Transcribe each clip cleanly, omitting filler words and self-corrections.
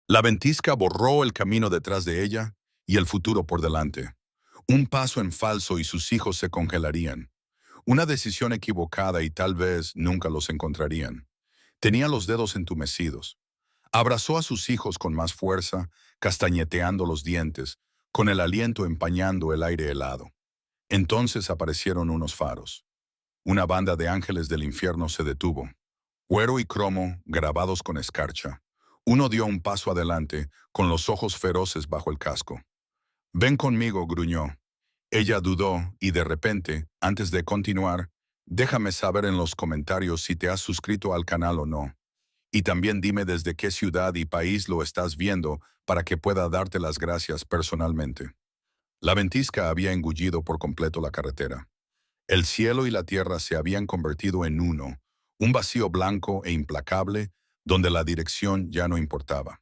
La ventisca borró el camino detrás de ella y el futuro por delante. Un paso en falso y sus hijos se congelarían. Una decisión equivocada y tal vez nunca los encontrarían. Tenía los dedos entumecidos. Abrazó a sus hijos con más fuerza, castañeteando los dientes, con el aliento empañando el aire helado. Entonces aparecieron unos faros. Una banda de ángeles del infierno se detuvo. Cuero y cromo, grabados con escarcha. Uno dio un paso adelante, con los ojos feroces bajo el casco. «Ven conmigo», gruñó. Ella dudó y de repente, antes de continuar, «Déjame saber en los comentarios si te has suscrito al canal o no. Y también dime desde qué ciudad y país lo estás viendo para que pueda darte las gracias personalmente». La ventisca había engullido por completo la carretera. El cielo y la tierra se habían convertido en uno, un vacío blanco e implacable donde la dirección ya no importaba.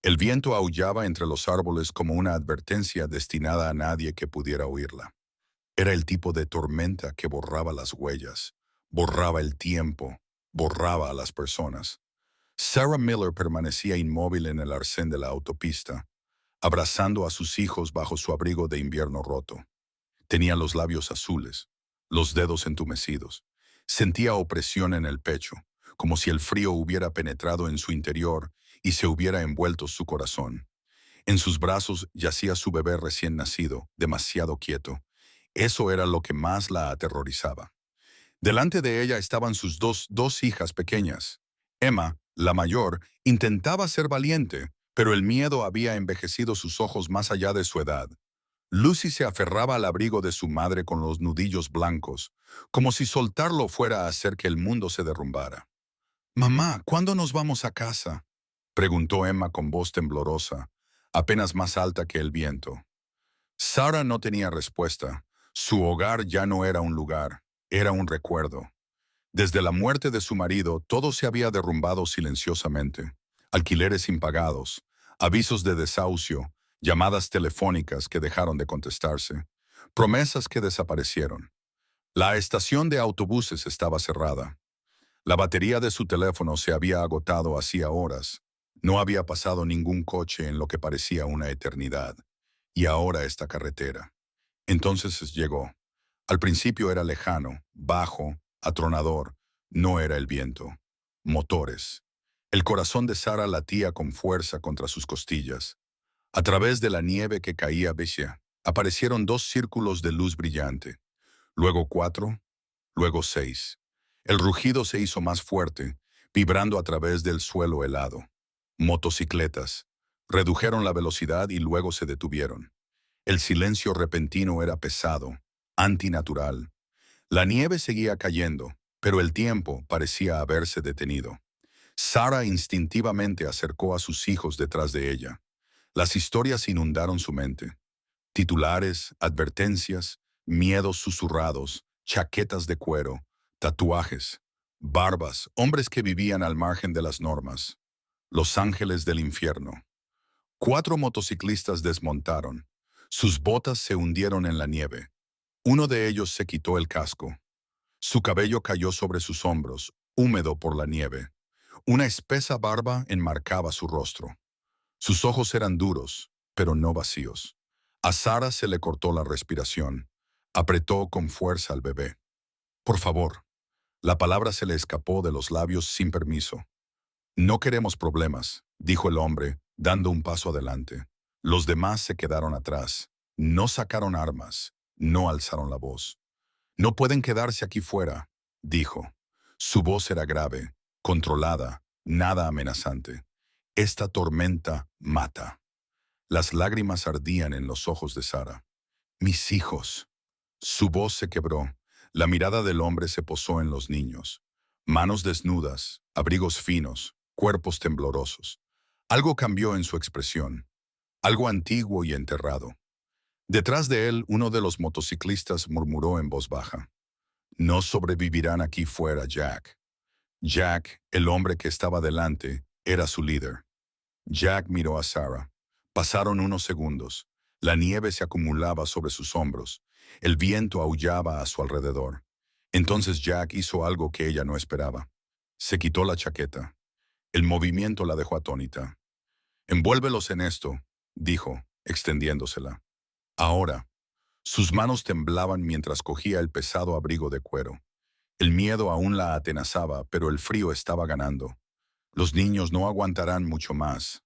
El viento aullaba entre los árboles como una advertencia destinada a nadie que pudiera oírla. Era el tipo de tormenta que borraba las huellas, borraba el tiempo, borraba a las personas. Sarah Miller permanecía inmóvil en el arcén de la autopista, abrazando a sus hijos bajo su abrigo de invierno roto. Tenía los labios azules, los dedos entumecidos. Sentía opresión en el pecho, como si el frío hubiera penetrado en su interior y se hubiera envuelto su corazón. En sus brazos yacía su bebé recién nacido, demasiado quieto. Eso era lo que más la aterrorizaba. Delante de ella estaban sus dos hijas pequeñas. Emma, la mayor, intentaba ser valiente, pero el miedo había envejecido sus ojos más allá de su edad. Lucy se aferraba al abrigo de su madre con los nudillos blancos, como si soltarlo fuera a hacer que el mundo se derrumbara. «Mamá, ¿cuándo nos vamos a casa?», preguntó Emma con voz temblorosa, apenas más alta que el viento. Sarah no tenía respuesta. Su hogar ya no era un lugar, era un recuerdo. Desde la muerte de su marido, todo se había derrumbado silenciosamente. Alquileres impagados, avisos de desahucio, llamadas telefónicas que dejaron de contestarse, promesas que desaparecieron. La estación de autobuses estaba cerrada. La batería de su teléfono se había agotado hacía horas. No había pasado ningún coche en lo que parecía una eternidad. Y ahora esta carretera. Entonces llegó. Al principio era lejano, bajo, atronador. No era el viento. Motores. El corazón de Sarah latía con fuerza contra sus costillas. A través de la nieve que caía becia, aparecieron 2 círculos de luz brillante. Luego 4, luego 6. El rugido se hizo más fuerte, vibrando a través del suelo helado. Motocicletas. Redujeron la velocidad y luego se detuvieron. El silencio repentino era pesado, antinatural. La nieve seguía cayendo, pero el tiempo parecía haberse detenido. Sarah instintivamente acercó a sus hijos detrás de ella. Las historias inundaron su mente. Titulares, advertencias, miedos susurrados, chaquetas de cuero, tatuajes, barbas, hombres que vivían al margen de las normas. Los ángeles del infierno. 4 motociclistas desmontaron. Sus botas se hundieron en la nieve. Uno de ellos se quitó el casco. Su cabello cayó sobre sus hombros, húmedo por la nieve. Una espesa barba enmarcaba su rostro. Sus ojos eran duros, pero no vacíos. A Sarah se le cortó la respiración. Apretó con fuerza al bebé. «Por favor». La palabra se le escapó de los labios sin permiso. «No queremos problemas», dijo el hombre, dando un paso adelante. Los demás se quedaron atrás. No sacaron armas. No alzaron la voz. «No pueden quedarse aquí fuera», dijo. Su voz era grave, controlada, nada amenazante. «Esta tormenta mata». Las lágrimas ardían en los ojos de Sarah. «Mis hijos». Su voz se quebró. La mirada del hombre se posó en los niños. Manos desnudas, abrigos finos, cuerpos temblorosos. Algo cambió en su expresión. Algo antiguo y enterrado. Detrás de él, uno de los motociclistas murmuró en voz baja. «No sobrevivirán aquí fuera, Jack». Jack, el hombre que estaba delante, era su líder. Jack miró a Sarah. Pasaron unos segundos. La nieve se acumulaba sobre sus hombros. El viento aullaba a su alrededor. Entonces Jack hizo algo que ella no esperaba. Se quitó la chaqueta. El movimiento la dejó atónita. Envuélvelos en esto, dijo, extendiéndosela. Ahora, sus manos temblaban mientras cogía el pesado abrigo de cuero. El miedo aún la atenazaba, pero el frío estaba ganando. Los niños no aguantarán mucho más.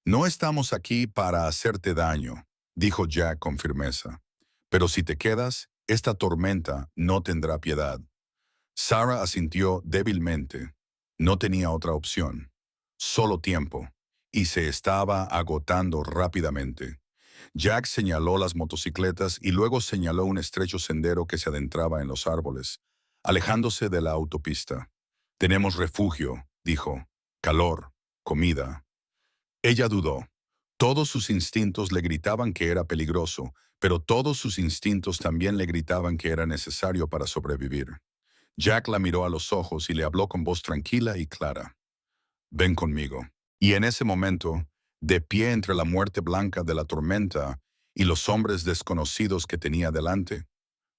No estamos aquí para hacerte daño, dijo Jack con firmeza. Pero si te quedas, esta tormenta no tendrá piedad. Sarah asintió débilmente. No tenía otra opción. Solo tiempo. Y se estaba agotando rápidamente. Jack señaló las motocicletas y luego señaló un estrecho sendero que se adentraba en los árboles, alejándose de la autopista. Tenemos refugio, dijo. Calor, comida. Ella dudó. Todos sus instintos le gritaban que era peligroso, pero todos sus instintos también le gritaban que era necesario para sobrevivir. Jack la miró a los ojos y le habló con voz tranquila y clara. Ven conmigo. Y en ese momento, de pie entre la muerte blanca de la tormenta y los hombres desconocidos que tenía delante,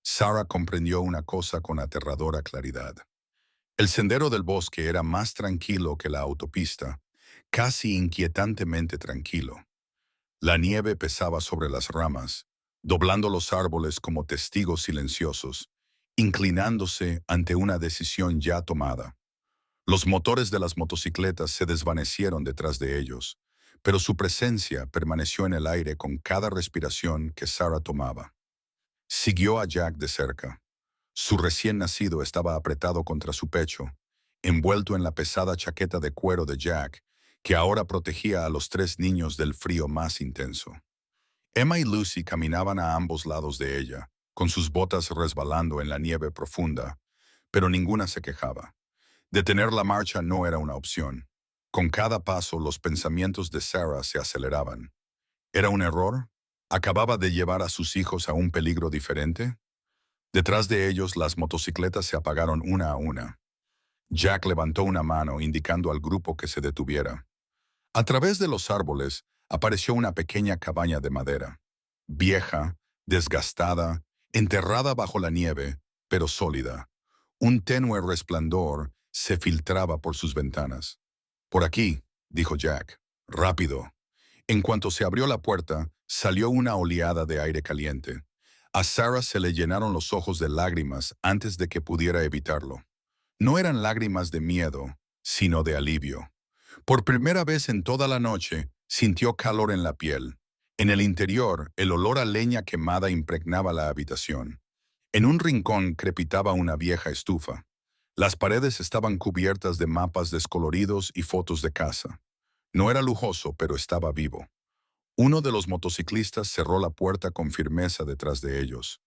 Sarah comprendió una cosa con aterradora claridad. El sendero del bosque era más tranquilo que la autopista, casi inquietantemente tranquilo. La nieve pesaba sobre las ramas, doblando los árboles como testigos silenciosos, inclinándose ante una decisión ya tomada. Los motores de las motocicletas se desvanecieron detrás de ellos, pero su presencia permaneció en el aire con cada respiración que Sarah tomaba. Siguió a Jack de cerca. Su recién nacido estaba apretado contra su pecho, envuelto en la pesada chaqueta de cuero de Jack, que ahora protegía a los tres niños del frío más intenso. Emma y Lucy caminaban a ambos lados de ella, con sus botas resbalando en la nieve profunda, pero ninguna se quejaba. Detener la marcha no era una opción. Con cada paso los pensamientos de Sarah se aceleraban. ¿Era un error? ¿Acababa de llevar a sus hijos a un peligro diferente? Detrás de ellos las motocicletas se apagaron una a una. Jack levantó una mano indicando al grupo que se detuviera. A través de los árboles apareció una pequeña cabaña de madera. Vieja, desgastada, enterrada bajo la nieve, pero sólida. Un tenue resplandor se filtraba por sus ventanas. «Por aquí», dijo Jack. «Rápido». En cuanto se abrió la puerta, salió una oleada de aire caliente. A Sarah se le llenaron los ojos de lágrimas antes de que pudiera evitarlo. No eran lágrimas de miedo, sino de alivio. Por primera vez en toda la noche, sintió calor en la piel. En el interior, el olor a leña quemada impregnaba la habitación. En un rincón crepitaba una vieja estufa. Las paredes estaban cubiertas de mapas descoloridos y fotos de casa. No era lujoso, pero estaba vivo. Uno de los motociclistas cerró la puerta con firmeza detrás de ellos.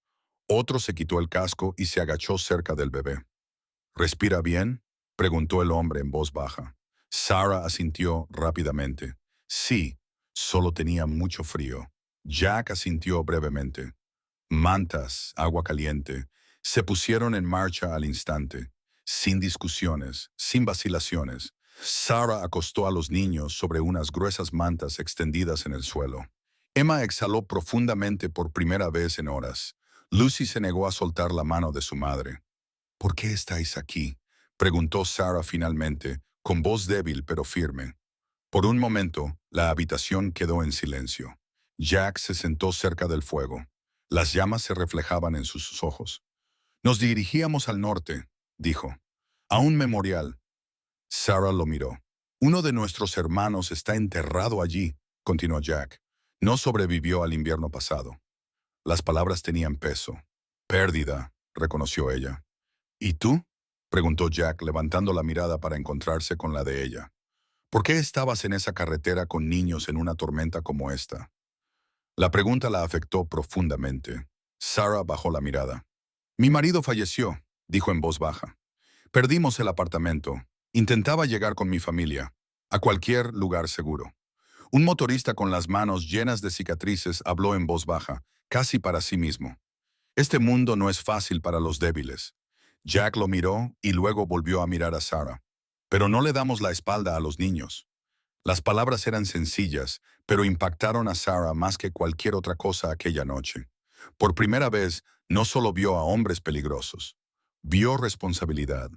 Otro se quitó el casco y se agachó cerca del bebé. «¿Respira bien?», preguntó el hombre en voz baja. Sarah asintió rápidamente. Sí, solo tenía mucho frío. Jack asintió brevemente. Mantas, agua caliente, se pusieron en marcha al instante, sin discusiones, sin vacilaciones. Sarah acostó a los niños sobre unas gruesas mantas extendidas en el suelo. Emma exhaló profundamente por primera vez en horas. Lucy se negó a soltar la mano de su madre. «¿Por qué estáis aquí?», preguntó Sarah finalmente, con voz débil pero firme. Por un momento, la habitación quedó en silencio. Jack se sentó cerca del fuego. Las llamas se reflejaban en sus ojos. «Nos dirigíamos al norte», dijo. «A un memorial». Sarah lo miró. «Uno de nuestros hermanos está enterrado allí», continuó Jack. «No sobrevivió al invierno pasado». Las palabras tenían peso. «Pérdida», reconoció ella. «¿Y tú?», preguntó Jack, levantando la mirada para encontrarse con la de ella. «¿Por qué estabas en esa carretera con niños en una tormenta como esta?». La pregunta la afectó profundamente. Sarah bajó la mirada. «Mi marido falleció», dijo en voz baja. «Perdimos el apartamento. Intentaba llegar con mi familia, a cualquier lugar seguro». Un motorista con las manos llenas de cicatrices habló en voz baja, casi para sí mismo. «Este mundo no es fácil para los débiles». Jack lo miró y luego volvió a mirar a Sarah. «Pero no le damos la espalda a los niños». Las palabras eran sencillas, pero impactaron a Sarah más que cualquier otra cosa aquella noche. Por primera vez, no solo vio a hombres peligrosos, vio responsabilidad.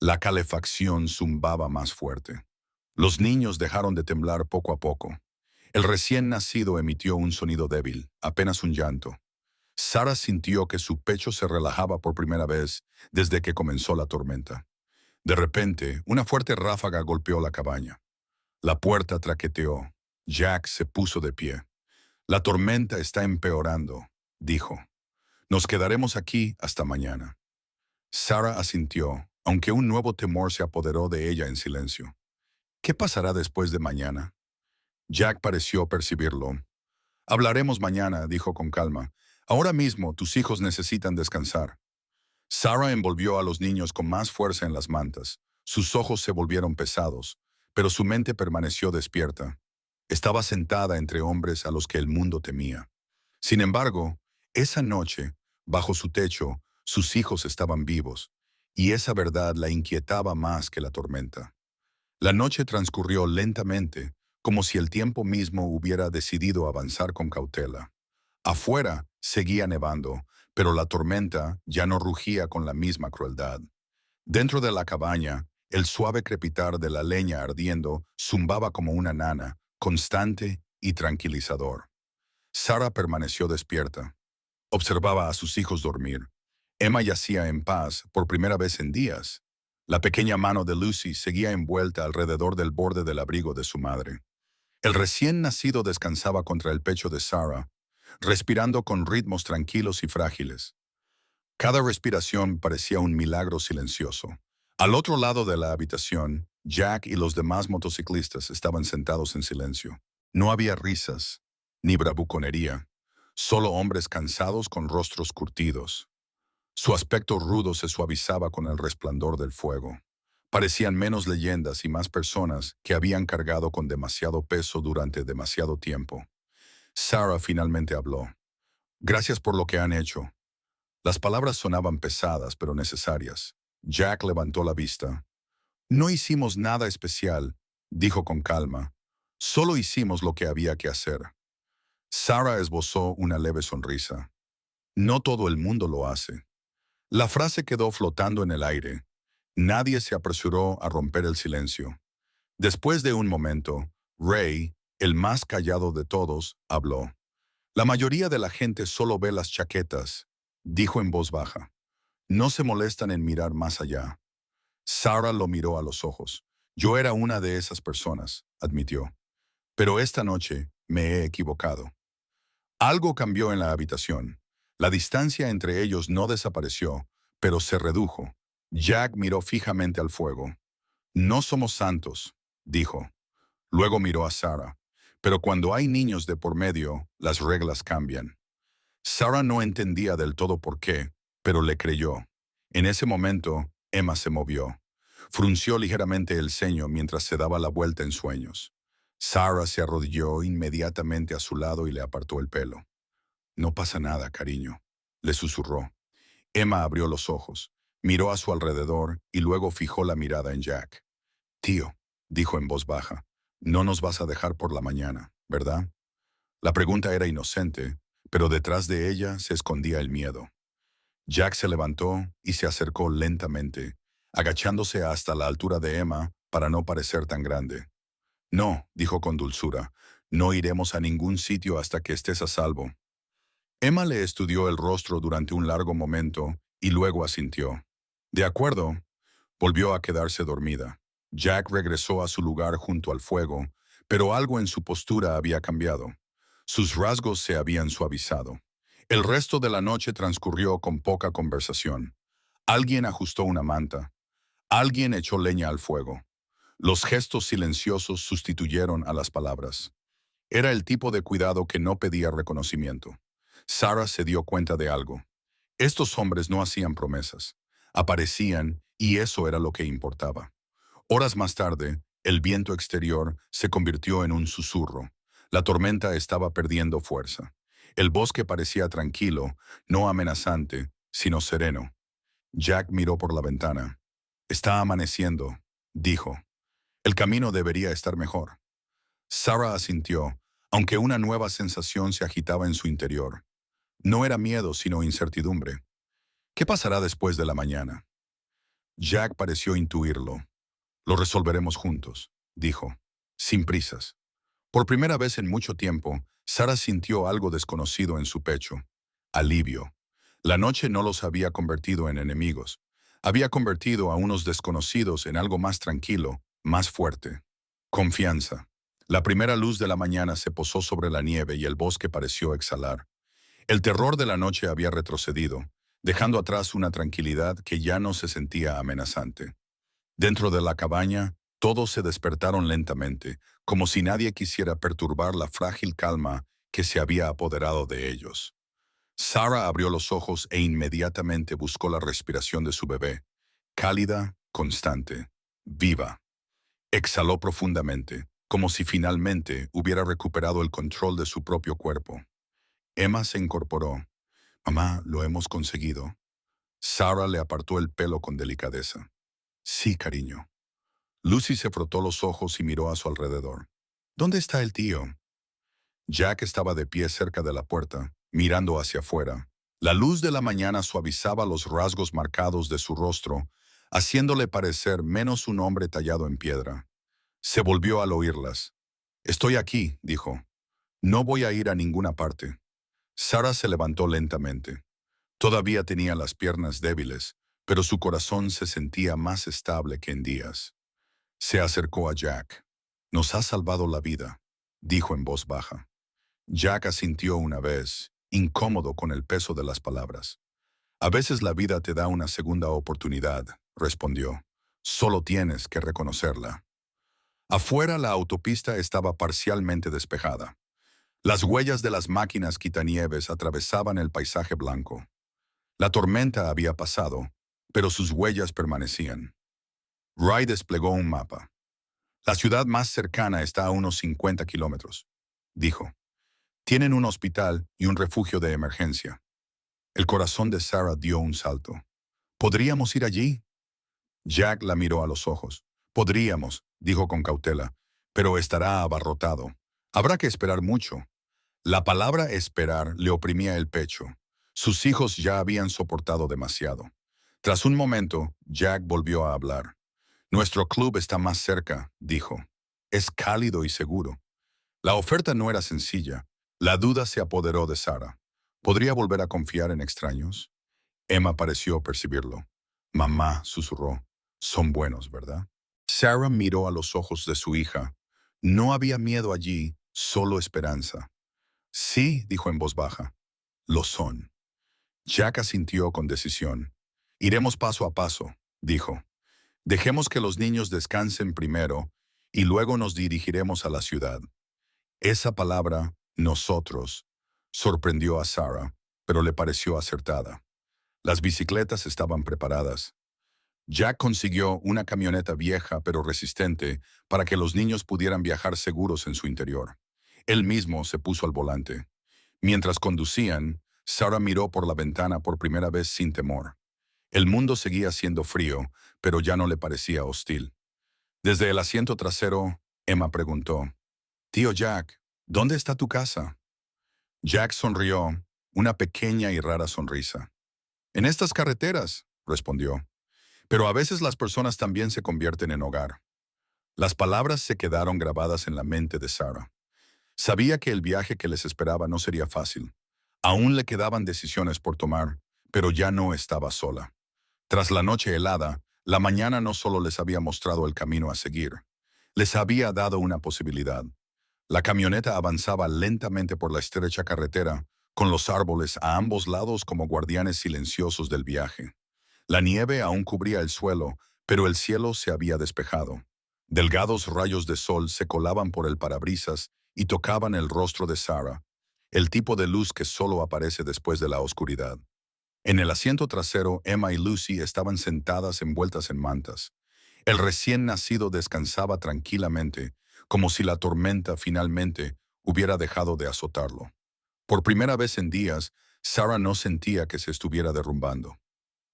La calefacción zumbaba más fuerte. Los niños dejaron de temblar poco a poco. El recién nacido emitió un sonido débil, apenas un llanto. Sarah sintió que su pecho se relajaba por primera vez desde que comenzó la tormenta. De repente, una fuerte ráfaga golpeó la cabaña. La puerta traqueteó. Jack se puso de pie. La tormenta está empeorando, dijo. Nos quedaremos aquí hasta mañana. Sarah asintió, aunque un nuevo temor se apoderó de ella en silencio. ¿Qué pasará después de mañana? Jack pareció percibirlo. Hablaremos mañana, dijo con calma. Ahora mismo tus hijos necesitan descansar. Sarah envolvió a los niños con más fuerza en las mantas. Sus ojos se volvieron pesados, pero su mente permaneció despierta. Estaba sentada entre hombres a los que el mundo temía. Sin embargo, esa noche, bajo su techo, sus hijos estaban vivos, y esa verdad la inquietaba más que la tormenta. La noche transcurrió lentamente, como si el tiempo mismo hubiera decidido avanzar con cautela. Afuera seguía nevando, pero la tormenta ya no rugía con la misma crueldad. Dentro de la cabaña, el suave crepitar de la leña ardiendo zumbaba como una nana, constante y tranquilizador. Sarah permaneció despierta. Observaba a sus hijos dormir. Emma yacía en paz por primera vez en días. La pequeña mano de Lucy seguía envuelta alrededor del borde del abrigo de su madre. El recién nacido descansaba contra el pecho de Sarah, respirando con ritmos tranquilos y frágiles. Cada respiración parecía un milagro silencioso. Al otro lado de la habitación, Jack y los demás motociclistas estaban sentados en silencio. No había risas, ni bravuconería, solo hombres cansados con rostros curtidos. Su aspecto rudo se suavizaba con el resplandor del fuego. Parecían menos leyendas y más personas que habían cargado con demasiado peso durante demasiado tiempo. Sarah finalmente habló. Gracias por lo que han hecho. Las palabras sonaban pesadas pero necesarias. Jack levantó la vista. No hicimos nada especial, dijo con calma. Solo hicimos lo que había que hacer. Sarah esbozó una leve sonrisa. No todo el mundo lo hace. La frase quedó flotando en el aire. Nadie se apresuró a romper el silencio. Después de un momento, Ray, el más callado de todos, habló. La mayoría de la gente solo ve las chaquetas, dijo en voz baja. No se molestan en mirar más allá. Sarah lo miró a los ojos. Yo era una de esas personas, admitió. Pero esta noche me he equivocado. Algo cambió en la habitación. La distancia entre ellos no desapareció, pero se redujo. Jack miró fijamente al fuego. No somos santos, dijo. Luego miró a Sarah. Pero cuando hay niños de por medio, las reglas cambian. Sarah no entendía del todo por qué, pero le creyó. En ese momento, Emma se movió. Frunció ligeramente el ceño mientras se daba la vuelta en sueños. Sarah se arrodilló inmediatamente a su lado y le apartó el pelo. No pasa nada, cariño, le susurró. Emma abrió los ojos, miró a su alrededor y luego fijó la mirada en Jack. Tío, dijo en voz baja, no nos vas a dejar por la mañana, ¿verdad? La pregunta era inocente, pero detrás de ella se escondía el miedo. Jack se levantó y se acercó lentamente, agachándose hasta la altura de Emma para no parecer tan grande. No, dijo con dulzura, no iremos a ningún sitio hasta que estés a salvo. Emma le estudió el rostro durante un largo momento y luego asintió. De acuerdo, volvió a quedarse dormida. Jack regresó a su lugar junto al fuego, pero algo en su postura había cambiado. Sus rasgos se habían suavizado. El resto de la noche transcurrió con poca conversación. Alguien ajustó una manta. Alguien echó leña al fuego. Los gestos silenciosos sustituyeron a las palabras. Era el tipo de cuidado que no pedía reconocimiento. Sarah se dio cuenta de algo. Estos hombres no hacían promesas. Aparecían y eso era lo que importaba. Horas más tarde, el viento exterior se convirtió en un susurro. La tormenta estaba perdiendo fuerza. El bosque parecía tranquilo, no amenazante, sino sereno. Jack miró por la ventana. Está amaneciendo, dijo. El camino debería estar mejor. Sarah asintió, aunque una nueva sensación se agitaba en su interior. No era miedo, sino incertidumbre. ¿Qué pasará después de la mañana? Jack pareció intuirlo. Lo resolveremos juntos, dijo, sin prisas. Por primera vez en mucho tiempo, Sara sintió algo desconocido en su pecho. Alivio. La noche no los había convertido en enemigos. Había convertido a unos desconocidos en algo más tranquilo, más fuerte. Confianza. La primera luz de la mañana se posó sobre la nieve y el bosque pareció exhalar. El terror de la noche había retrocedido, dejando atrás una tranquilidad que ya no se sentía amenazante. Dentro de la cabaña, todos se despertaron lentamente, como si nadie quisiera perturbar la frágil calma que se había apoderado de ellos. Sarah abrió los ojos e inmediatamente buscó la respiración de su bebé, cálida, constante, viva. Exhaló profundamente, como si finalmente hubiera recuperado el control de su propio cuerpo. Emma se incorporó. Mamá, lo hemos conseguido. Sarah le apartó el pelo con delicadeza. Sí, cariño. Lucy se frotó los ojos y miró a su alrededor. ¿Dónde está el tío? Jack estaba de pie cerca de la puerta, mirando hacia afuera. La luz de la mañana suavizaba los rasgos marcados de su rostro, haciéndole parecer menos un hombre tallado en piedra. Se volvió al oírlas. Estoy aquí, dijo. No voy a ir a ninguna parte. Sarah se levantó lentamente. Todavía tenía las piernas débiles, pero su corazón se sentía más estable que en días. Se acercó a Jack. Nos ha salvado la vida, dijo en voz baja. Jack asintió una vez, incómodo con el peso de las palabras. A veces la vida te da una segunda oportunidad, respondió. Solo tienes que reconocerla. Afuera la autopista estaba parcialmente despejada. Las huellas de las máquinas quitanieves atravesaban el paisaje blanco. La tormenta había pasado, pero sus huellas permanecían. Ray desplegó un mapa. La ciudad más cercana está a unos 50 kilómetros, dijo. Tienen un hospital y un refugio de emergencia. El corazón de Sarah dio un salto. ¿Podríamos ir allí? Jack la miró a los ojos. Podríamos, dijo con cautela, pero estará abarrotado. Habrá que esperar mucho. La palabra esperar le oprimía el pecho. Sus hijos ya habían soportado demasiado. Tras un momento, Jack volvió a hablar. Nuestro club está más cerca, dijo. Es cálido y seguro. La oferta no era sencilla. La duda se apoderó de Sarah. ¿Podría volver a confiar en extraños? Emma pareció percibirlo. Mamá, susurró. Son buenos, ¿verdad? Sarah miró a los ojos de su hija. No había miedo allí, solo esperanza. Sí, dijo en voz baja. Lo son. Jack asintió con decisión. Iremos paso a paso, dijo. Dejemos que los niños descansen primero y luego nos dirigiremos a la ciudad. Esa palabra, nosotros, sorprendió a Sarah, pero le pareció acertada. Las bicicletas estaban preparadas. Jack consiguió una camioneta vieja pero resistente para que los niños pudieran viajar seguros en su interior. Él mismo se puso al volante. Mientras conducían, Sarah miró por la ventana por primera vez sin temor. El mundo seguía siendo frío, pero ya no le parecía hostil. Desde el asiento trasero, Emma preguntó, «Tío Jack, ¿dónde está tu casa?» Jack sonrió, una pequeña y rara sonrisa. «En estas carreteras», respondió. «Pero a veces las personas también se convierten en hogar». Las palabras se quedaron grabadas en la mente de Sarah. Sabía que el viaje que les esperaba no sería fácil. Aún le quedaban decisiones por tomar, pero ya no estaba sola. Tras la noche helada, la mañana no solo les había mostrado el camino a seguir, les había dado una posibilidad. La camioneta avanzaba lentamente por la estrecha carretera, con los árboles a ambos lados como guardianes silenciosos del viaje. La nieve aún cubría el suelo, pero el cielo se había despejado. Delgados rayos de sol se colaban por el parabrisas y tocaban el rostro de Sarah, el tipo de luz que solo aparece después de la oscuridad. En el asiento trasero, Emma y Lucy estaban sentadas envueltas en mantas. El recién nacido descansaba tranquilamente, como si la tormenta finalmente hubiera dejado de azotarlo. Por primera vez en días, Sarah no sentía que se estuviera derrumbando.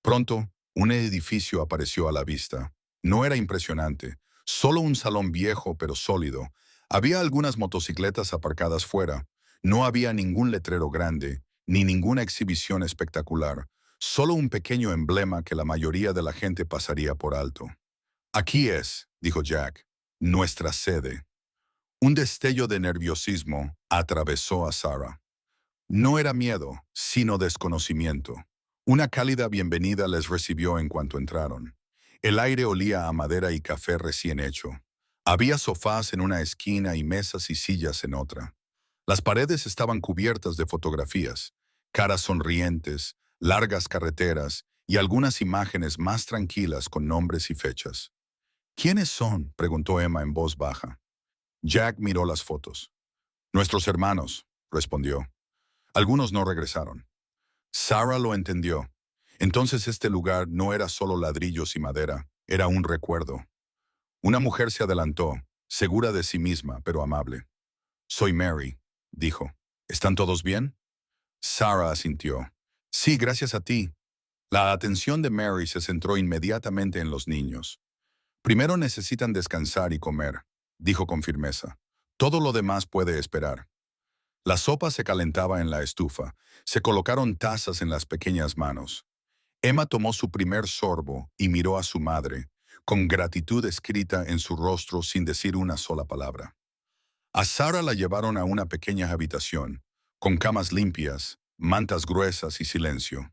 Pronto, un edificio apareció a la vista. No era impresionante, solo un salón viejo pero sólido. Había algunas motocicletas aparcadas fuera. No había ningún letrero grande, ni ninguna exhibición espectacular, solo un pequeño emblema que la mayoría de la gente pasaría por alto. «Aquí es», dijo Jack, «nuestra sede». Un destello de nerviosismo atravesó a Sarah. No era miedo, sino desconocimiento. Una cálida bienvenida les recibió en cuanto entraron. El aire olía a madera y café recién hecho. Había sofás en una esquina y mesas y sillas en otra. Las paredes estaban cubiertas de fotografías, caras sonrientes, largas carreteras y algunas imágenes más tranquilas con nombres y fechas. ¿Quiénes son?, preguntó Emma en voz baja. Jack miró las fotos. Nuestros hermanos, respondió. Algunos no regresaron. Sarah lo entendió. Entonces este lugar no era solo ladrillos y madera, era un recuerdo. Una mujer se adelantó, segura de sí misma, pero amable. Soy Mary, dijo. ¿Están todos bien? Sarah asintió. Sí, gracias a ti. La atención de Mary se centró inmediatamente en los niños. Primero necesitan descansar y comer, dijo con firmeza. Todo lo demás puede esperar. La sopa se calentaba en la estufa. Se colocaron tazas en las pequeñas manos. Emma tomó su primer sorbo y miró a su madre, con gratitud escrita en su rostro sin decir una sola palabra. A Sarah la llevaron a una pequeña habitación, con camas limpias, mantas gruesas y silencio.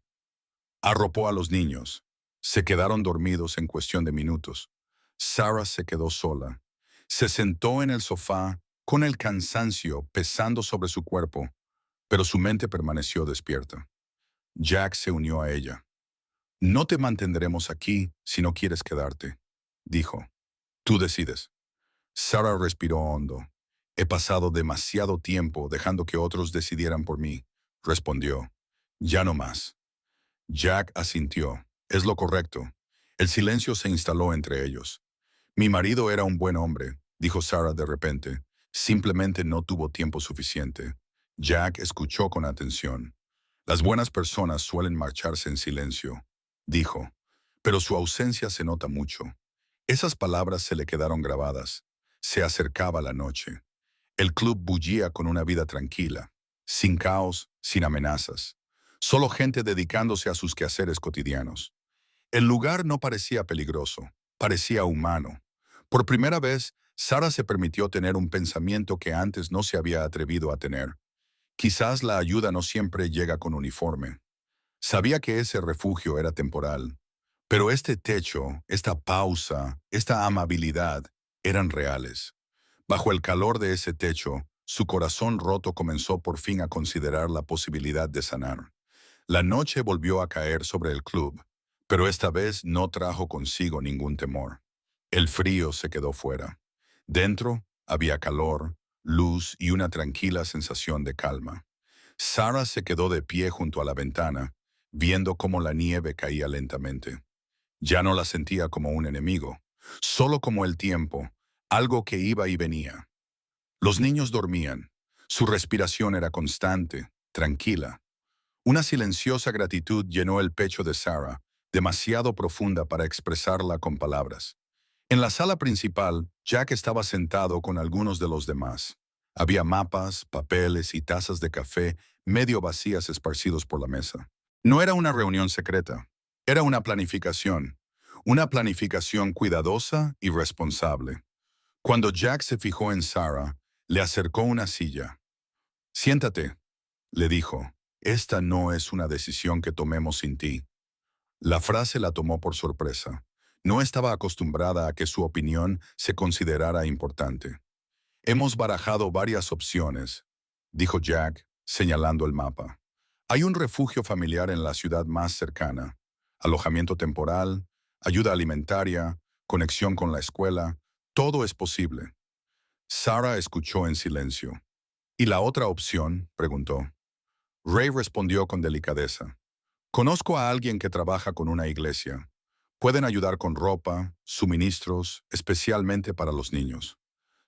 Arropó a los niños. Se quedaron dormidos en cuestión de minutos. Sarah se quedó sola. Se sentó en el sofá, con el cansancio pesando sobre su cuerpo, pero su mente permaneció despierta. Jack se unió a ella. No te mantendremos aquí si no quieres quedarte, dijo. Tú decides. Sarah respiró hondo. He pasado demasiado tiempo dejando que otros decidieran por mí, respondió. Ya no más. Jack asintió. Es lo correcto. El silencio se instaló entre ellos. Mi marido era un buen hombre, dijo Sarah de repente. Simplemente no tuvo tiempo suficiente. Jack escuchó con atención. Las buenas personas suelen marcharse en silencio, dijo, pero su ausencia se nota mucho. Esas palabras se le quedaron grabadas. Se acercaba la noche. El club bullía con una vida tranquila, sin caos, sin amenazas. Solo gente dedicándose a sus quehaceres cotidianos. El lugar no parecía peligroso, parecía humano. Por primera vez, Sarah se permitió tener un pensamiento que antes no se había atrevido a tener. Quizás la ayuda no siempre llega con uniforme. Sabía que ese refugio era temporal, pero este techo, esta pausa, esta amabilidad, eran reales. Bajo el calor de ese techo, su corazón roto comenzó por fin a considerar la posibilidad de sanar. La noche volvió a caer sobre el club, pero esta vez no trajo consigo ningún temor. El frío se quedó fuera. Dentro había calor, luz y una tranquila sensación de calma. Sarah se quedó de pie junto a la ventana, viendo cómo la nieve caía lentamente. Ya no la sentía como un enemigo, solo como el tiempo, algo que iba y venía. Los niños dormían. Su respiración era constante, tranquila. Una silenciosa gratitud llenó el pecho de Sarah, demasiado profunda para expresarla con palabras. En la sala principal, Jack estaba sentado con algunos de los demás. Había mapas, papeles y tazas de café medio vacías esparcidos por la mesa. No era una reunión secreta, era una planificación cuidadosa y responsable. Cuando Jack se fijó en Sarah, le acercó una silla. Siéntate, le dijo. Esta no es una decisión que tomemos sin ti. La frase la tomó por sorpresa. No estaba acostumbrada a que su opinión se considerara importante. Hemos barajado varias opciones, dijo Jack, señalando el mapa. Hay un refugio familiar en la ciudad más cercana, alojamiento temporal, ayuda alimentaria, conexión con la escuela, todo es posible. Sarah escuchó en silencio. ¿Y la otra opción?, preguntó. Ray respondió con delicadeza. Conozco a alguien que trabaja con una iglesia. Pueden ayudar con ropa, suministros, especialmente para los niños.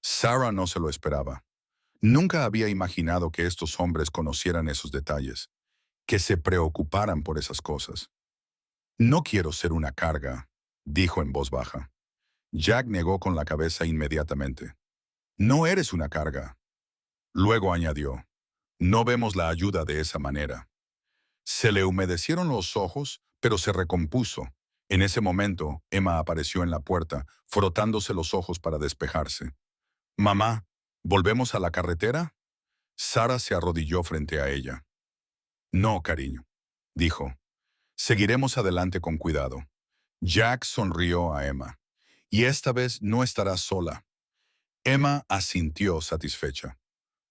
Sarah no se lo esperaba. Nunca había imaginado que estos hombres conocieran esos detalles, que se preocuparan por esas cosas. No quiero ser una carga, dijo en voz baja. Jack negó con la cabeza inmediatamente. No eres una carga. Luego añadió, no vemos la ayuda de esa manera. Se le humedecieron los ojos, pero se recompuso. En ese momento, Emma apareció en la puerta, frotándose los ojos para despejarse. Mamá, ¿Volvemos a la carretera? Sara se arrodilló frente a ella. No, cariño, dijo. Seguiremos adelante con cuidado. Jack sonrió a Emma. Y esta vez no estarás sola. Emma asintió satisfecha.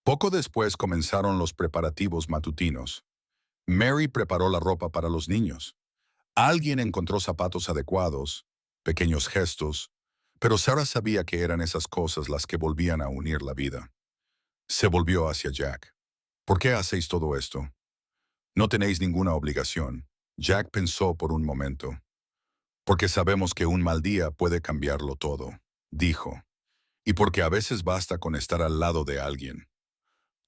Poco después comenzaron los preparativos matutinos. Mary preparó la ropa para los niños. Alguien encontró zapatos adecuados, pequeños gestos, pero Sarah sabía que eran esas cosas las que volvían a unir la vida. Se volvió hacia Jack. ¿Por qué hacéis todo esto? No tenéis ninguna obligación. Jack pensó por un momento. Porque sabemos que un mal día puede cambiarlo todo, dijo. Y porque a veces basta con estar al lado de alguien.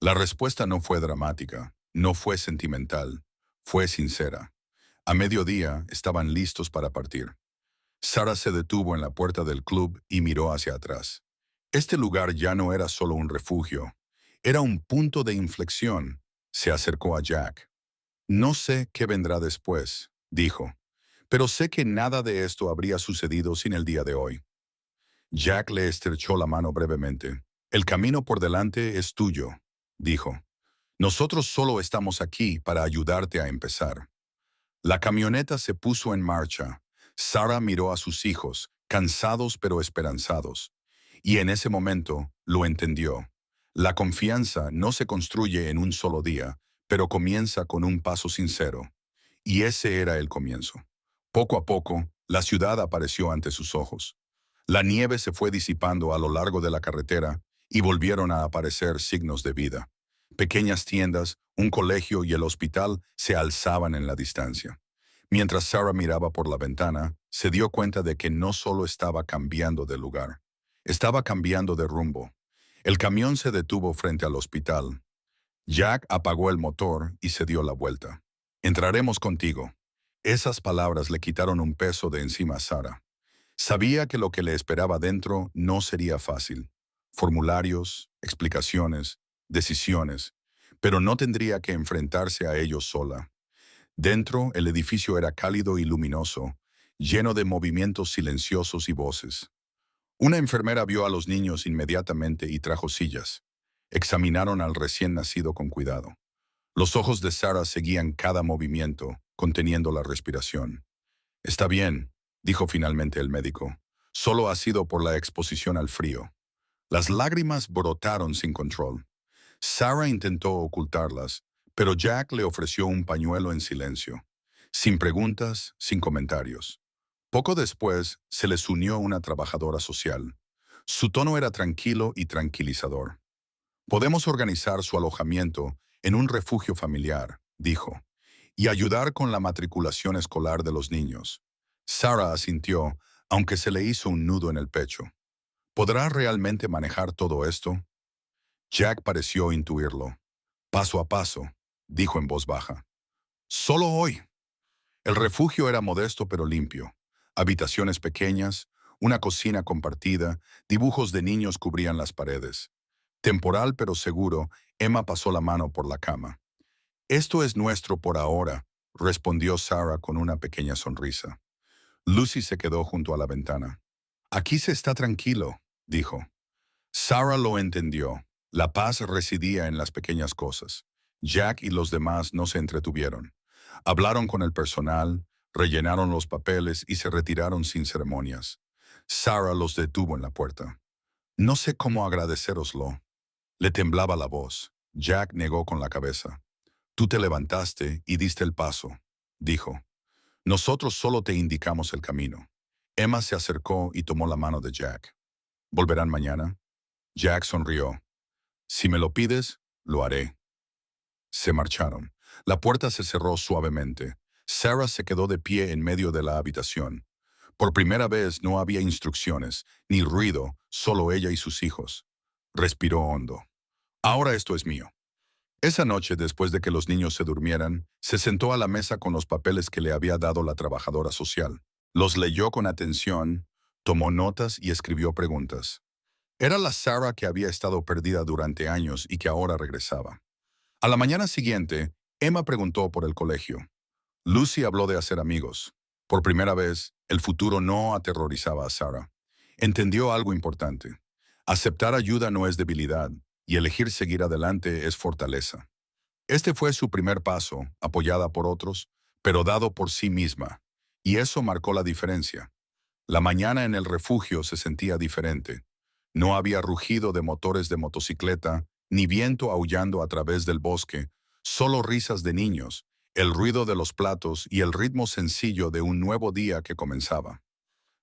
La respuesta no fue dramática, no fue sentimental, fue sincera. A mediodía estaban listos para partir. Sarah se detuvo en la puerta del club y miró hacia atrás. Este lugar ya no era solo un refugio, era un punto de inflexión. Se acercó a Jack. No sé qué vendrá después, dijo, pero sé que nada de esto habría sucedido sin el día de hoy. Jack le estrechó la mano brevemente. El camino por delante es tuyo, dijo. Nosotros solo estamos aquí para ayudarte a empezar. La camioneta se puso en marcha. Sarah miró a sus hijos, cansados pero esperanzados. Y en ese momento lo entendió. La confianza no se construye en un solo día, pero comienza con un paso sincero. Y ese era el comienzo. Poco a poco, la ciudad apareció ante sus ojos. La nieve se fue disipando a lo largo de la carretera y volvieron a aparecer signos de vida. Pequeñas tiendas, un colegio y el hospital se alzaban en la distancia. Mientras Sarah miraba por la ventana, se dio cuenta de que no solo estaba cambiando de lugar, estaba cambiando de rumbo. El camión se detuvo frente al hospital. Jack apagó el motor y se dio la vuelta. Entraremos contigo. Esas palabras le quitaron un peso de encima a Sarah. Sabía que lo que le esperaba dentro no sería fácil. Formularios, explicaciones, decisiones, pero no tendría que enfrentarse a ellos sola. Dentro, el edificio era cálido y luminoso, lleno de movimientos silenciosos y voces. Una enfermera vio a los niños inmediatamente y trajo sillas. Examinaron al recién nacido con cuidado. Los ojos de Sarah seguían cada movimiento, conteniendo la respiración. Está bien, dijo finalmente el médico. Solo ha sido por la exposición al frío. Las lágrimas brotaron sin control. Sarah intentó ocultarlas, pero Jack le ofreció un pañuelo en silencio, sin preguntas, sin comentarios. Poco después, se les unió una trabajadora social. Su tono era tranquilo y tranquilizador. Podemos organizar su alojamiento en un refugio familiar, dijo, y ayudar con la matriculación escolar de los niños. Sarah asintió, aunque se le hizo un nudo en el pecho. ¿Podrá realmente manejar todo esto? Jack pareció intuirlo. Paso a paso, dijo en voz baja. Solo hoy. El refugio era modesto pero limpio. Habitaciones pequeñas, una cocina compartida, dibujos de niños cubrían las paredes. Temporal pero seguro, Emma pasó la mano por la cama. Esto es nuestro por ahora, respondió Sarah con una pequeña sonrisa. Lucy se quedó junto a la ventana. Aquí se está tranquilo, dijo. Sarah lo entendió. La paz residía en las pequeñas cosas. Jack y los demás no se entretuvieron. Hablaron con el personal, rellenaron los papeles y se retiraron sin ceremonias. Sarah los detuvo en la puerta. No sé cómo agradecéroslo. Le temblaba la voz. Jack negó con la cabeza. Tú te levantaste y diste el paso, dijo. Nosotros solo te indicamos el camino. Emma se acercó y tomó la mano de Jack. ¿Volverán mañana? Jack sonrió. Si me lo pides, lo haré. Se marcharon. La puerta se cerró suavemente. Sarah se quedó de pie en medio de la habitación. Por primera vez no había instrucciones, ni ruido, solo ella y sus hijos. Respiró hondo. Ahora esto es mío. Esa noche, después de que los niños se durmieran, se sentó a la mesa con los papeles que le había dado la trabajadora social. Los leyó con atención, tomó notas y escribió preguntas. Era la Sarah que había estado perdida durante años y que ahora regresaba. A la mañana siguiente, Emma preguntó por el colegio. Lucy habló de hacer amigos. Por primera vez, el futuro no aterrorizaba a Sarah. Entendió algo importante. Aceptar ayuda no es debilidad, y elegir seguir adelante es fortaleza. Este fue su primer paso, apoyada por otros, pero dado por sí misma, y eso marcó la diferencia. La mañana en el refugio se sentía diferente. No había rugido de motores de motocicleta, ni viento aullando a través del bosque, solo risas de niños, el ruido de los platos y el ritmo sencillo de un nuevo día que comenzaba.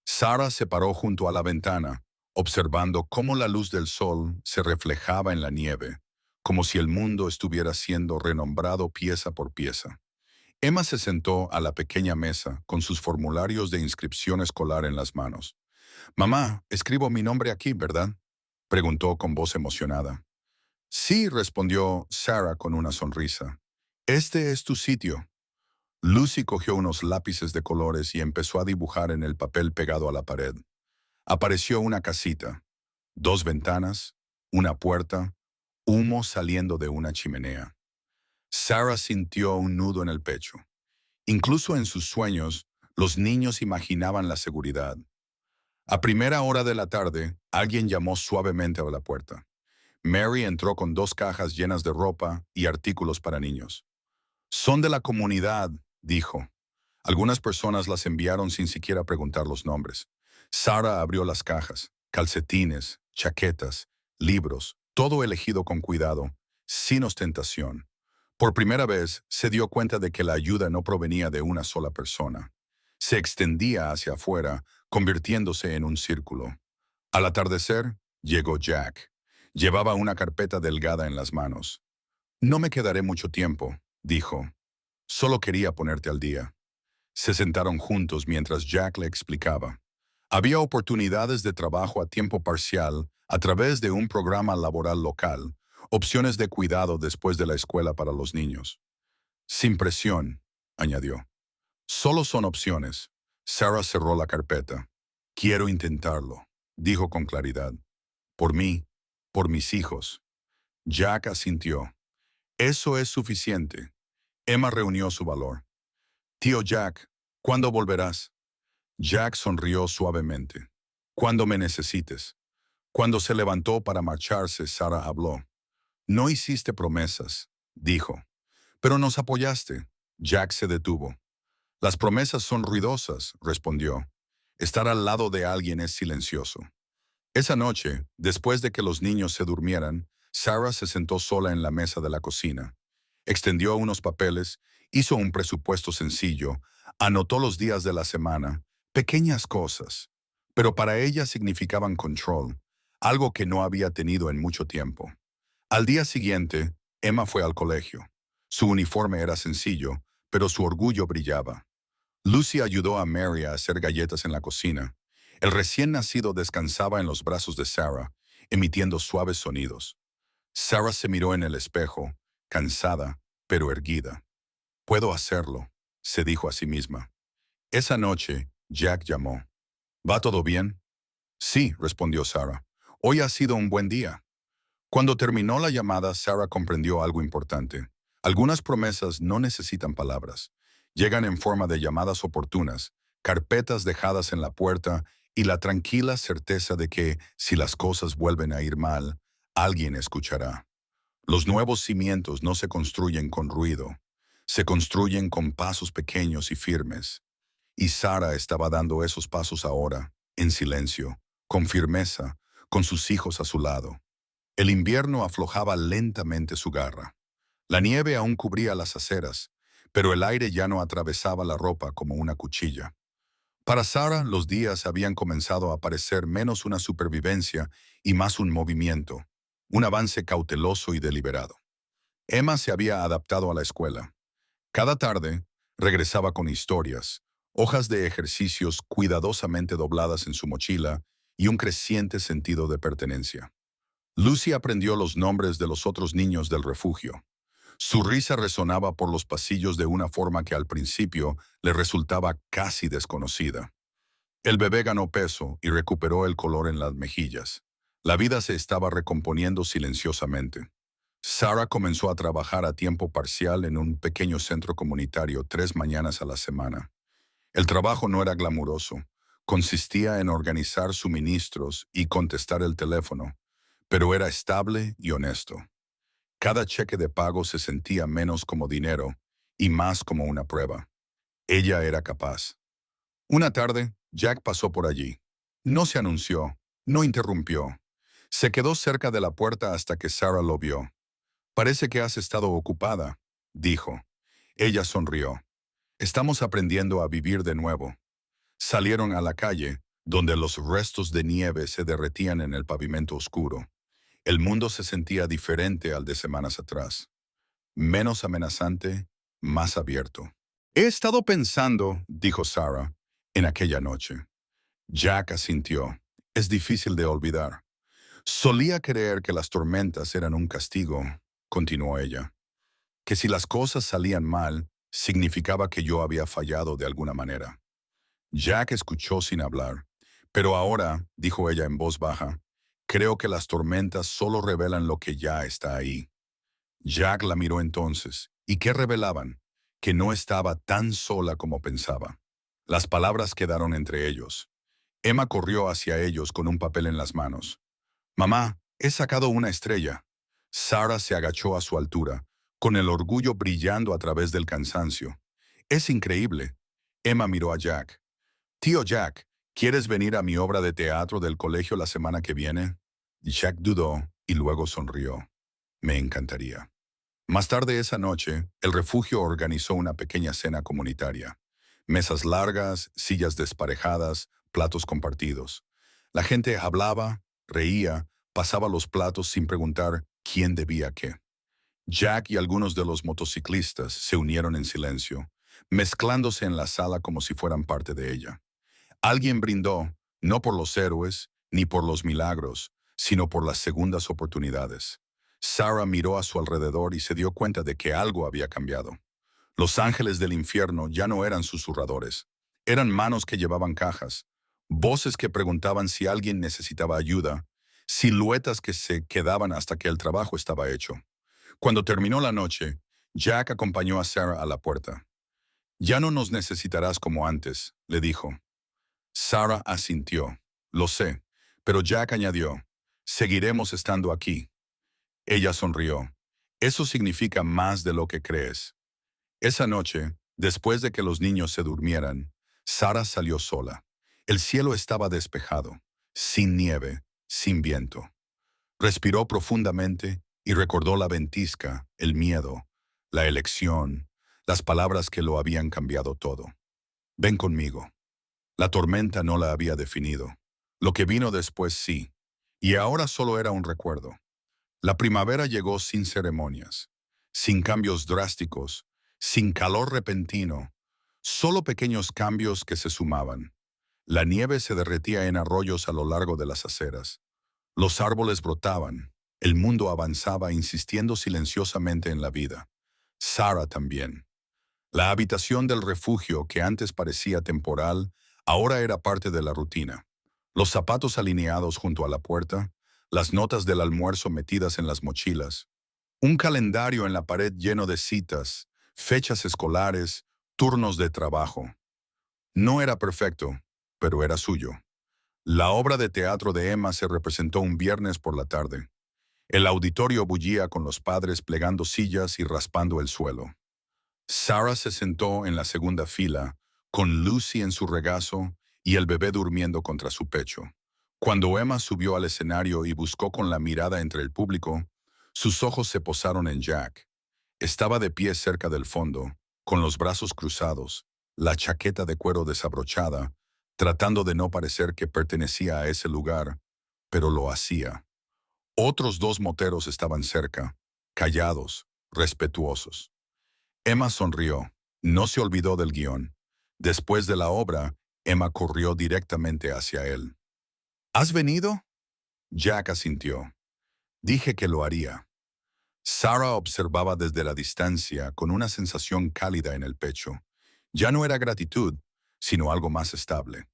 Sarah se paró junto a la ventana, observando cómo la luz del sol se reflejaba en la nieve, como si el mundo estuviera siendo renombrado pieza por pieza. Emma se sentó a la pequeña mesa con sus formularios de inscripción escolar en las manos. «Mamá, escribo mi nombre aquí, ¿verdad?», preguntó con voz emocionada. «Sí», respondió Sarah con una sonrisa. «Este es tu sitio». Lucy cogió unos lápices de colores y empezó a dibujar en el papel pegado a la pared. Apareció una casita, dos ventanas, una puerta, humo saliendo de una chimenea. Sarah sintió un nudo en el pecho. Incluso en sus sueños, los niños imaginaban la seguridad. A primera hora de la tarde, alguien llamó suavemente a la puerta. Mary entró con dos cajas llenas de ropa y artículos para niños. «Son de la comunidad», dijo. Algunas personas las enviaron sin siquiera preguntar los nombres. Sarah abrió las cajas, calcetines, chaquetas, libros, todo elegido con cuidado, sin ostentación. Por primera vez se dio cuenta de que la ayuda no provenía de una sola persona. Se extendía hacia afuera, convirtiéndose en un círculo. Al atardecer, llegó Jack. Llevaba una carpeta delgada en las manos. «No me quedaré mucho tiempo», dijo. «Solo quería ponerte al día». Se sentaron juntos mientras Jack le explicaba. Había oportunidades de trabajo a tiempo parcial a través de un programa laboral local, opciones de cuidado después de la escuela para los niños. «Sin presión», añadió. «Solo son opciones». Sarah cerró la carpeta. «Quiero intentarlo», dijo con claridad. «Por mí, por mis hijos». Jack asintió. «Eso es suficiente». Emma reunió su valor. «Tío Jack, ¿cuándo volverás?» Jack sonrió suavemente. «Cuando me necesites». Cuando se levantó para marcharse, Sarah habló. «No hiciste promesas», dijo. «Pero nos apoyaste». Jack se detuvo. «Las promesas son ruidosas», respondió. «Estar al lado de alguien es silencioso». Esa noche, después de que los niños se durmieran, Sarah se sentó sola en la mesa de la cocina. Extendió unos papeles, hizo un presupuesto sencillo, anotó los días de la semana, pequeñas cosas, pero para ella significaban control, algo que no había tenido en mucho tiempo. Al día siguiente, Emma fue al colegio. Su uniforme era sencillo, pero su orgullo brillaba. Lucy ayudó a Mary a hacer galletas en la cocina. El recién nacido descansaba en los brazos de Sarah, emitiendo suaves sonidos. Sarah se miró en el espejo, cansada, pero erguida. «Puedo hacerlo», se dijo a sí misma. Esa noche, Jack llamó. «¿Va todo bien?» «Sí», respondió Sarah. «Hoy ha sido un buen día». Cuando terminó la llamada, Sarah comprendió algo importante. Algunas promesas no necesitan palabras. Llegan en forma de llamadas oportunas, carpetas dejadas en la puerta y la tranquila certeza de que, si las cosas vuelven a ir mal, alguien escuchará. Los nuevos cimientos no se construyen con ruido. Se construyen con pasos pequeños y firmes. Y Sarah estaba dando esos pasos ahora, en silencio, con firmeza, con sus hijos a su lado. El invierno aflojaba lentamente su garra. La nieve aún cubría las aceras, pero el aire ya no atravesaba la ropa como una cuchilla. Para Sarah, los días habían comenzado a parecer menos una supervivencia y más un movimiento, un avance cauteloso y deliberado. Emma se había adaptado a la escuela. Cada tarde, regresaba con historias, hojas de ejercicios cuidadosamente dobladas en su mochila y un creciente sentido de pertenencia. Lucy aprendió los nombres de los otros niños del refugio. Su risa resonaba por los pasillos de una forma que al principio le resultaba casi desconocida. El bebé ganó peso y recuperó el color en las mejillas. La vida se estaba recomponiendo silenciosamente. Sarah comenzó a trabajar a tiempo parcial en un pequeño centro comunitario 3 mañanas a la semana. El trabajo no era glamuroso. Consistía en organizar suministros y contestar el teléfono, pero era estable y honesto. Cada cheque de pago se sentía menos como dinero y más como una prueba. Ella era capaz. Una tarde, Jack pasó por allí. No se anunció, no interrumpió. Se quedó cerca de la puerta hasta que Sarah lo vio. «Parece que has estado ocupada», dijo. Ella sonrió. «Estamos aprendiendo a vivir de nuevo». Salieron a la calle, donde los restos de nieve se derretían en el pavimento oscuro. El mundo se sentía diferente al de semanas atrás. Menos amenazante, más abierto. «He estado pensando», dijo Sarah, «en aquella noche». Jack asintió. «Es difícil de olvidar. Solía creer que las tormentas eran un castigo», continuó ella. «Que si las cosas salían mal, significaba que yo había fallado de alguna manera». Jack escuchó sin hablar. «Pero ahora», dijo ella en voz baja, «creo que las tormentas solo revelan lo que ya está ahí». Jack la miró entonces. ¿Y qué revelaban? Que no estaba tan sola como pensaba. Las palabras quedaron entre ellos. Emma corrió hacia ellos con un papel en las manos. «Mamá, he sacado una estrella». Sarah se agachó a su altura, con el orgullo brillando a través del cansancio. «Es increíble». Emma miró a Jack. «Tío Jack, ¿quieres venir a mi obra de teatro del colegio la semana que viene?» Jack dudó y luego sonrió. «Me encantaría». Más tarde esa noche, el refugio organizó una pequeña cena comunitaria. Mesas largas, sillas desparejadas, platos compartidos. La gente hablaba, reía, pasaba los platos sin preguntar quién debía qué. Jack y algunos de los motociclistas se unieron en silencio, mezclándose en la sala como si fueran parte de ella. Alguien brindó, no por los héroes, ni por los milagros, sino por las segundas oportunidades. Sarah miró a su alrededor y se dio cuenta de que algo había cambiado. Los ángeles del infierno ya no eran susurradores. Eran manos que llevaban cajas, voces que preguntaban si alguien necesitaba ayuda, siluetas que se quedaban hasta que el trabajo estaba hecho. Cuando terminó la noche, Jack acompañó a Sarah a la puerta. «Ya no nos necesitarás como antes», le dijo. Sarah asintió. «Lo sé», pero Jack añadió, «seguiremos estando aquí». Ella sonrió. «Eso significa más de lo que crees». Esa noche, después de que los niños se durmieran, Sarah salió sola. El cielo estaba despejado, sin nieve, sin viento. Respiró profundamente y recordó la ventisca, el miedo, la elección, las palabras que lo habían cambiado todo. «Ven conmigo». La tormenta no la había definido. Lo que vino después sí, y ahora solo era un recuerdo. La primavera llegó sin ceremonias, sin cambios drásticos, sin calor repentino, solo pequeños cambios que se sumaban. La nieve se derretía en arroyos a lo largo de las aceras. Los árboles brotaban. El mundo avanzaba insistiendo silenciosamente en la vida. Sarah también. La habitación del refugio, que antes parecía temporal, ahora era parte de la rutina. Los zapatos alineados junto a la puerta, las notas del almuerzo metidas en las mochilas, un calendario en la pared lleno de citas, fechas escolares, turnos de trabajo. No era perfecto, pero era suyo. La obra de teatro de Emma se representó un viernes por la tarde. El auditorio bullía con los padres plegando sillas y raspando el suelo. Sarah se sentó en la segunda fila, con Lucy en su regazo y el bebé durmiendo contra su pecho. Cuando Emma subió al escenario y buscó con la mirada entre el público, sus ojos se posaron en Jack. Estaba de pie cerca del fondo, con los brazos cruzados, la chaqueta de cuero desabrochada, tratando de no parecer que pertenecía a ese lugar, pero lo hacía. Otros dos moteros estaban cerca, callados, respetuosos. Emma sonrió. No se olvidó del guión. Después de la obra, Emma corrió directamente hacia él. «¿Has venido?» Jack asintió. «Dije que lo haría». Sarah observaba desde la distancia con una sensación cálida en el pecho. Ya no era gratitud, sino algo más estable.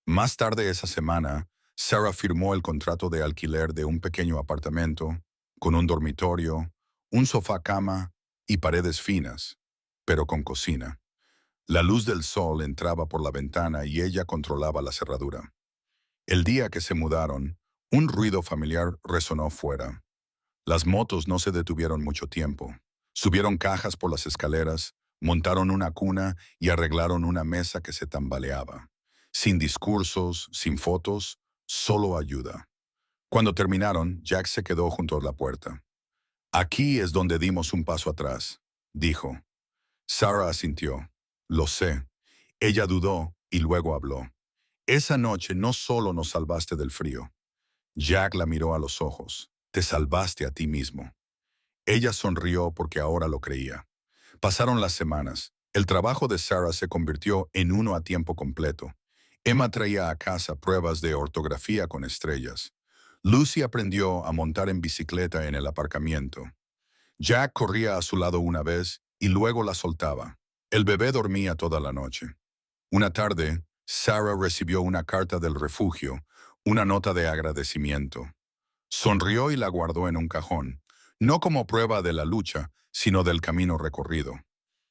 Más tarde esa semana, Sarah firmó el contrato de alquiler de un pequeño apartamento, con un dormitorio, un sofá-cama y paredes finas, pero con cocina. La luz del sol entraba por la ventana y ella controlaba la cerradura. El día que se mudaron, un ruido familiar resonó fuera. Las motos no se detuvieron mucho tiempo. Subieron cajas por las escaleras, montaron una cuna y arreglaron una mesa que se tambaleaba. Sin discursos, sin fotos, solo ayuda. Cuando terminaron, Jack se quedó junto a la puerta. Aquí es donde dimos un paso atrás, dijo. Sarah asintió. Lo sé. Ella dudó y luego habló. Esa noche no solo nos salvaste del frío. Jack la miró a los ojos. Te salvaste a ti mismo. Ella sonrió porque ahora lo creía. Pasaron las semanas. El trabajo de Sarah se convirtió en uno a tiempo completo. Emma traía a casa pruebas de ortografía con estrellas. Lucy aprendió a montar en bicicleta en el aparcamiento. Jack corría a su lado una vez y luego la soltaba. El bebé dormía toda la noche. Una tarde, Sarah recibió una carta del refugio, una nota de agradecimiento. Sonrió y la guardó en un cajón, no como prueba de la lucha, sino del camino recorrido.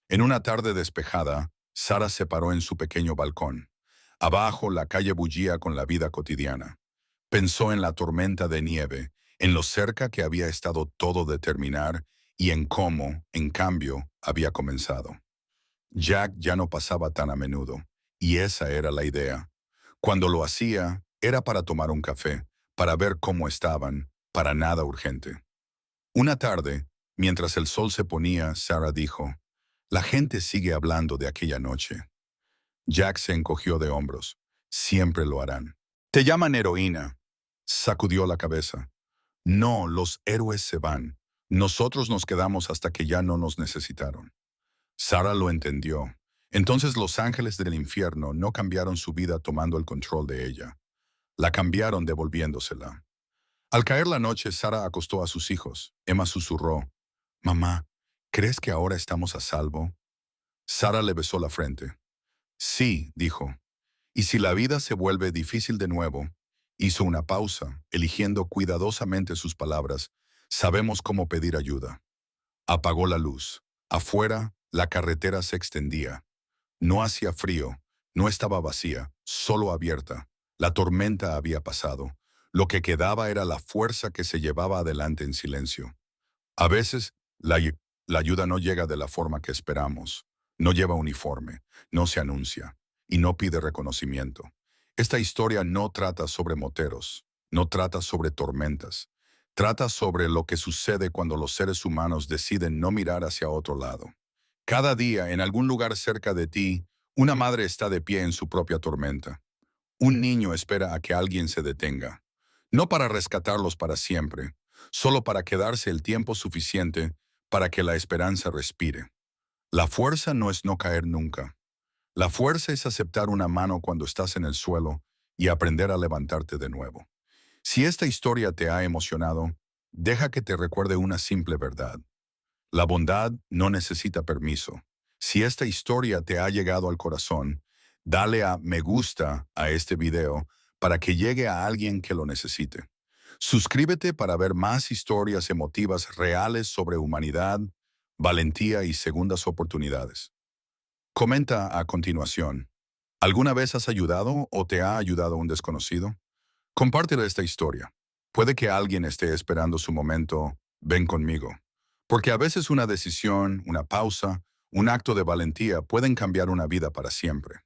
En una tarde despejada, Sarah se paró en su pequeño balcón. Abajo, la calle bullía con la vida cotidiana. Pensó en la tormenta de nieve, en lo cerca que había estado todo de terminar y en cómo, en cambio, había comenzado. Jack ya no pasaba tan a menudo, y esa era la idea. Cuando lo hacía, era para tomar un café, para ver cómo estaban, para nada urgente. Una tarde, mientras el sol se ponía, Sarah dijo, «La gente sigue hablando de aquella noche». Jack se encogió de hombros. «Siempre lo harán». «Te llaman heroína». Sacudió la cabeza. «No, los héroes se van. Nosotros nos quedamos hasta que ya no nos necesitaron». Sarah lo entendió. Entonces los ángeles del infierno no cambiaron su vida tomando el control de ella. La cambiaron devolviéndosela. Al caer la noche, Sarah acostó a sus hijos. Emma susurró, «Mamá, ¿crees que ahora estamos a salvo?» Sarah le besó la frente. «Sí», dijo. «Y si la vida se vuelve difícil de nuevo», hizo una pausa, eligiendo cuidadosamente sus palabras, «sabemos cómo pedir ayuda». Apagó la luz. Afuera, la carretera se extendía. No hacía frío, no estaba vacía, solo abierta. La tormenta había pasado. Lo que quedaba era la fuerza que se llevaba adelante en silencio. A veces, la ayuda no llega de la forma que esperamos. No lleva uniforme, no se anuncia y no pide reconocimiento. Esta historia no trata sobre moteros, no trata sobre tormentas. Trata sobre lo que sucede cuando los seres humanos deciden no mirar hacia otro lado. Cada día, en algún lugar cerca de ti, una madre está de pie en su propia tormenta. Un niño espera a que alguien se detenga. No para rescatarlos para siempre, solo para quedarse el tiempo suficiente para que la esperanza respire. La fuerza no es no caer nunca. La fuerza es aceptar una mano cuando estás en el suelo y aprender a levantarte de nuevo. Si esta historia te ha emocionado, deja que te recuerde una simple verdad. La bondad no necesita permiso. Si esta historia te ha llegado al corazón, dale a me gusta a este video para que llegue a alguien que lo necesite. Suscríbete para ver más historias emotivas reales sobre humanidad, valentía y segundas oportunidades. Comenta a continuación. ¿Alguna vez has ayudado o te ha ayudado un desconocido? Compártelo esta historia. Puede que alguien esté esperando su momento, ven conmigo. Porque a veces una decisión, una pausa, un acto de valentía pueden cambiar una vida para siempre.